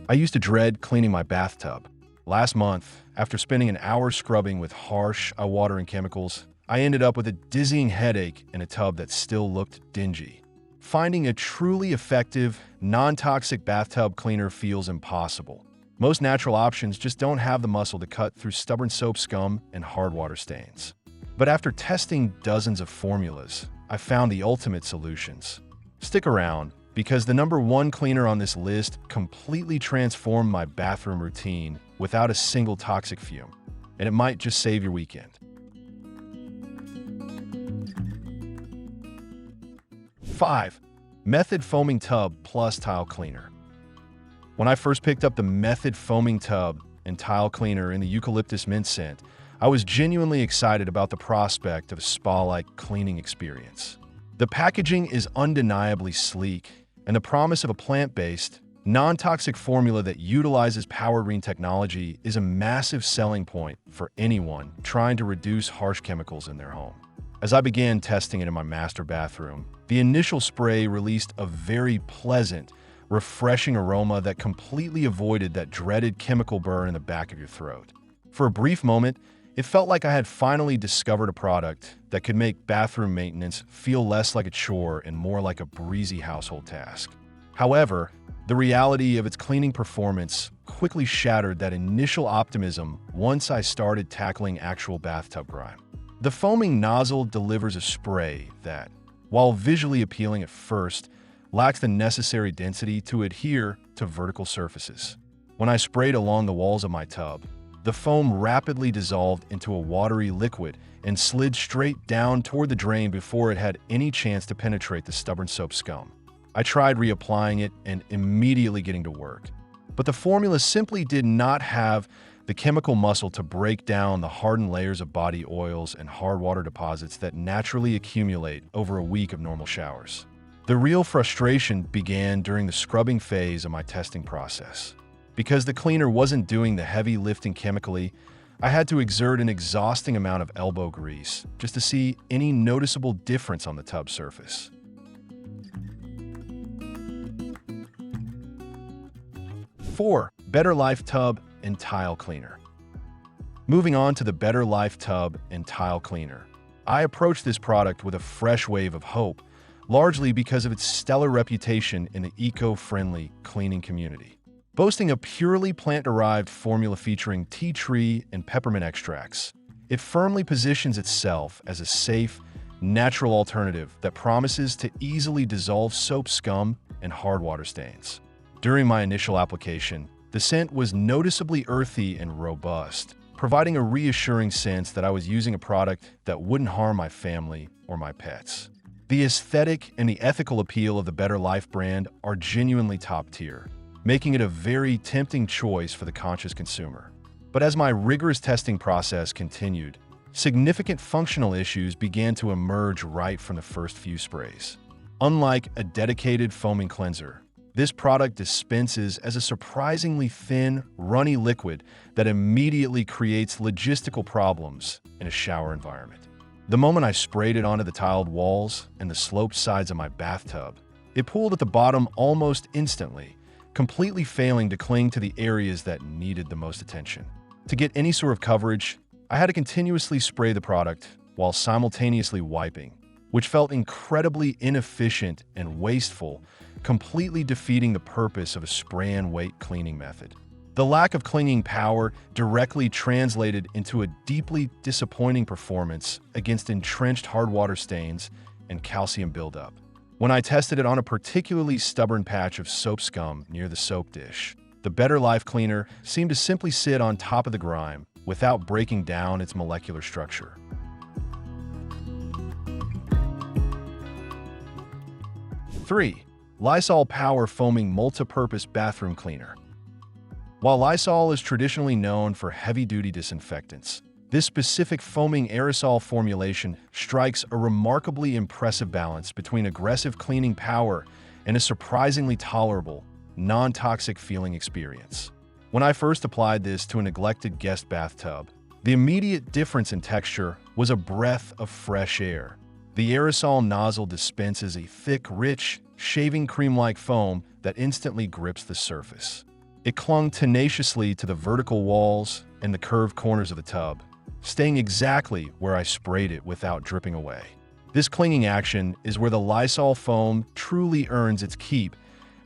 I used to dread cleaning my bathtub. Last month, after spending an hour scrubbing with harsh, eye-watering chemicals, I ended up with a dizzying headache in a tub that still looked dingy. Finding a truly effective, non-toxic bathtub cleaner feels impossible. Most natural options just don't have the muscle to cut through stubborn soap scum and hard water stains. But after testing dozens of formulas, I found the ultimate solutions. Stick around, because the #1 cleaner on this list completely transformed my bathroom routine without a single toxic fume, and it might just save your weekend. 5. Method Foaming Tub Plus Tile Cleaner. When I first picked up the Method Foaming Tub and Tile Cleaner in the eucalyptus mint scent, I was genuinely excited about the prospect of a spa-like cleaning experience. The packaging is undeniably sleek, and the promise of a plant-based, non-toxic formula that utilizes Powergreen technology is a massive selling point for anyone trying to reduce harsh chemicals in their home. As I began testing it in my master bathroom, the initial spray released a very pleasant, refreshing aroma that completely avoided that dreaded chemical burn in the back of your throat. For a brief moment, it felt like I had finally discovered a product that could make bathroom maintenance feel less like a chore and more like a breezy household task. However, the reality of its cleaning performance quickly shattered that initial optimism once I started tackling actual bathtub grime. The foaming nozzle delivers a spray that, while visually appealing at first, lacks the necessary density to adhere to vertical surfaces. When I sprayed along the walls of my tub, the foam rapidly dissolved into a watery liquid and slid straight down toward the drain before it had any chance to penetrate the stubborn soap scum. I tried reapplying it and immediately getting to work, but the formula simply did not have the chemical muscle to break down the hardened layers of body oils and hard water deposits that naturally accumulate over a week of normal showers. The real frustration began during the scrubbing phase of my testing process. Because the cleaner wasn't doing the heavy lifting chemically, I had to exert an exhausting amount of elbow grease just to see any noticeable difference on the tub surface. 4. Better Life Tub and Tile Cleaner. Moving on to the Better Life Tub and Tile Cleaner, I approached this product with a fresh wave of hope, largely because of its stellar reputation in the eco-friendly cleaning community. Boasting a purely plant-derived formula featuring tea tree and peppermint extracts, it firmly positions itself as a safe, natural alternative that promises to easily dissolve soap scum and hard water stains. During my initial application, the scent was noticeably earthy and robust, providing a reassuring sense that I was using a product that wouldn't harm my family or my pets. The aesthetic and the ethical appeal of the Better Life brand are genuinely top tier, making it a very tempting choice for the conscious consumer. But as my rigorous testing process continued, significant functional issues began to emerge right from the first few sprays. Unlike a dedicated foaming cleanser, this product dispenses as a surprisingly thin, runny liquid that immediately creates logistical problems in a shower environment. The moment I sprayed it onto the tiled walls and the sloped sides of my bathtub, it pooled at the bottom almost instantly, completely failing to cling to the areas that needed the most attention. To get any sort of coverage, I had to continuously spray the product while simultaneously wiping, which felt incredibly inefficient and wasteful, completely defeating the purpose of a spray-and-wait cleaning method. The lack of clinging power directly translated into a deeply disappointing performance against entrenched hard water stains and calcium buildup. When I tested it on a particularly stubborn patch of soap scum near the soap dish, the Better Life cleaner seemed to simply sit on top of the grime without breaking down its molecular structure. 3. Lysol Power Foaming Multipurpose Bathroom Cleaner. While Lysol is traditionally known for heavy-duty disinfectants, this specific foaming aerosol formulation strikes a remarkably impressive balance between aggressive cleaning power and a surprisingly tolerable, non-toxic feeling experience. When I first applied this to a neglected guest bathtub, the immediate difference in texture was a breath of fresh air. The aerosol nozzle dispenses a thick, rich, shaving cream-like foam that instantly grips the surface. It clung tenaciously to the vertical walls and the curved corners of the tub, staying exactly where I sprayed it without dripping away. This clinging action is where the Lysol foam truly earns its keep,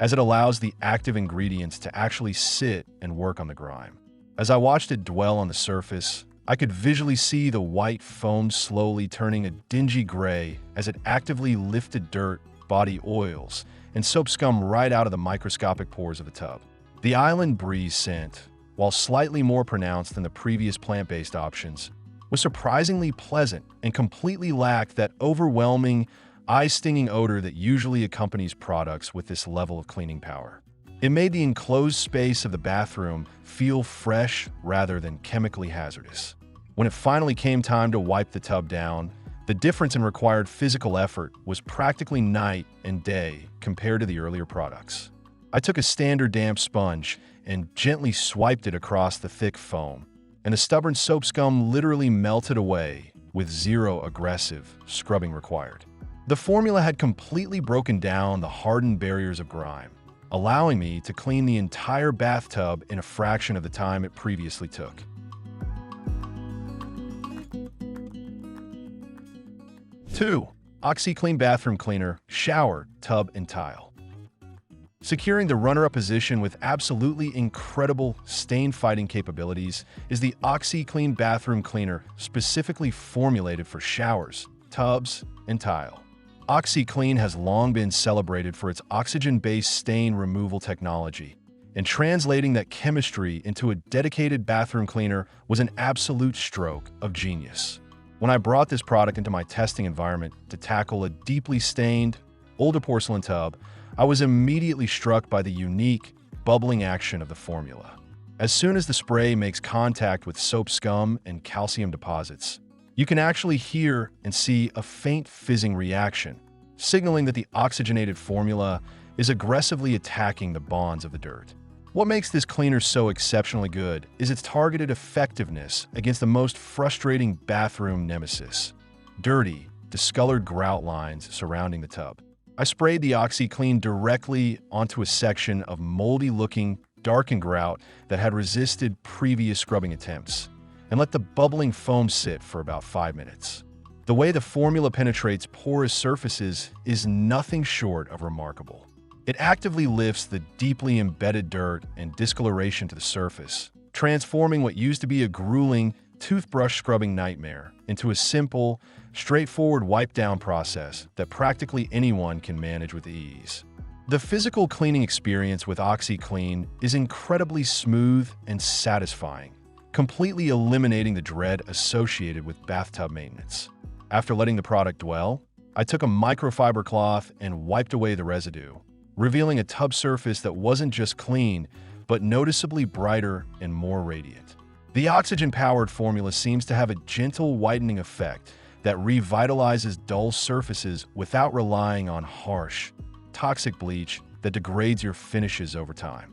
as it allows the active ingredients to actually sit and work on the grime. As I watched it dwell on the surface, I could visually see the white foam slowly turning a dingy gray as it actively lifted dirt, body oils, and soap scum right out of the microscopic pores of the tub. The island breeze scent, while slightly more pronounced than the previous plant-based options, was surprisingly pleasant and completely lacked that overwhelming, eye-stinging odor that usually accompanies products with this level of cleaning power. It made the enclosed space of the bathroom feel fresh rather than chemically hazardous. When it finally came time to wipe the tub down, the difference in required physical effort was practically night and day compared to the earlier products. I took a standard damp sponge and gently swiped it across the thick foam, and the stubborn soap scum literally melted away with zero aggressive scrubbing required. The formula had completely broken down the hardened barriers of grime, allowing me to clean the entire bathtub in a fraction of the time it previously took. Two, OxiClean Bathroom Cleaner, Shower, Tub, and Tile. Securing the runner-up position with absolutely incredible stain-fighting capabilities is the OxiClean Bathroom Cleaner, specifically formulated for showers, tubs, and tile. OxiClean has long been celebrated for its oxygen-based stain removal technology, and translating that chemistry into a dedicated bathroom cleaner was an absolute stroke of genius. When I brought this product into my testing environment to tackle a deeply stained, older porcelain tub, I was immediately struck by the unique, bubbling action of the formula. As soon as the spray makes contact with soap scum and calcium deposits, you can actually hear and see a faint fizzing reaction, signaling that the oxygenated formula is aggressively attacking the bonds of the dirt. What makes this cleaner so exceptionally good is its targeted effectiveness against the most frustrating bathroom nemesis: dirty, discolored grout lines surrounding the tub. I sprayed the OxiClean directly onto a section of moldy-looking, darkened grout that had resisted previous scrubbing attempts, and let the bubbling foam sit for about 5 minutes. The way the formula penetrates porous surfaces is nothing short of remarkable. It actively lifts the deeply embedded dirt and discoloration to the surface, transforming what used to be a grueling, toothbrush scrubbing nightmare into a simple, straightforward wipe-down process that practically anyone can manage with ease. The physical cleaning experience with OxiClean is incredibly smooth and satisfying, completely eliminating the dread associated with bathtub maintenance. After letting the product dwell, I took a microfiber cloth and wiped away the residue, revealing a tub surface that wasn't just clean, but noticeably brighter and more radiant. The oxygen-powered formula seems to have a gentle whitening effect that revitalizes dull surfaces without relying on harsh, toxic bleach that degrades your finishes over time.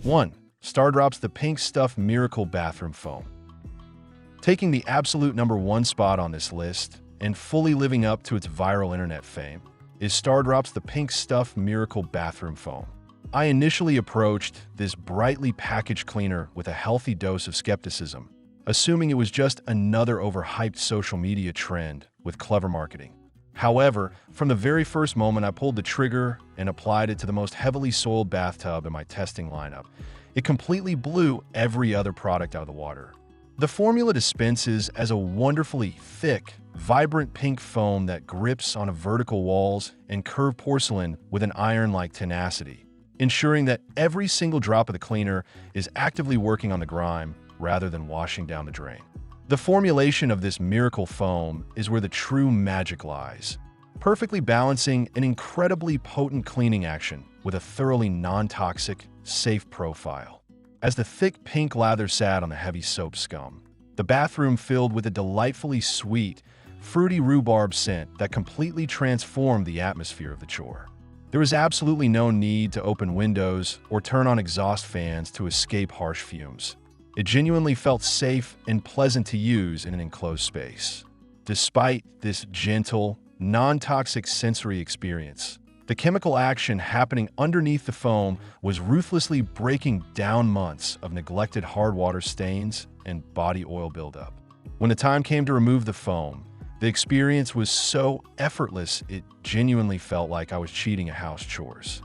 1. Stardrops the Pink Stuff Miracle Bathroom Foam. Taking the absolute #1 spot on this list, and fully living up to its viral internet fame, is Stardrops the Pink Stuff Miracle Bathroom Foam. I initially approached this brightly packaged cleaner with a healthy dose of skepticism, assuming it was just another overhyped social media trend with clever marketing. However, from the very first moment I pulled the trigger and applied it to the most heavily soiled bathtub in my testing lineup, it completely blew every other product out of the water. The formula dispenses as a wonderfully thick, vibrant pink foam that grips on vertical walls and curved porcelain with an iron-like tenacity, ensuring that every single drop of the cleaner is actively working on the grime rather than washing down the drain. The formulation of this miracle foam is where the true magic lies, perfectly balancing an incredibly potent cleaning action with a thoroughly non-toxic, safe profile. As the thick pink lather sat on the heavy soap scum, the bathroom filled with a delightfully sweet, fruity rhubarb scent that completely transformed the atmosphere of the chore. There was absolutely no need to open windows or turn on exhaust fans to escape harsh fumes. It genuinely felt safe and pleasant to use in an enclosed space. Despite this gentle, non-toxic sensory experience, The chemical action happening underneath the foam was ruthlessly breaking down months of neglected hard water stains and body oil buildup. When the time came to remove the foam, the experience was so effortless it genuinely felt like I was cheating at house chores.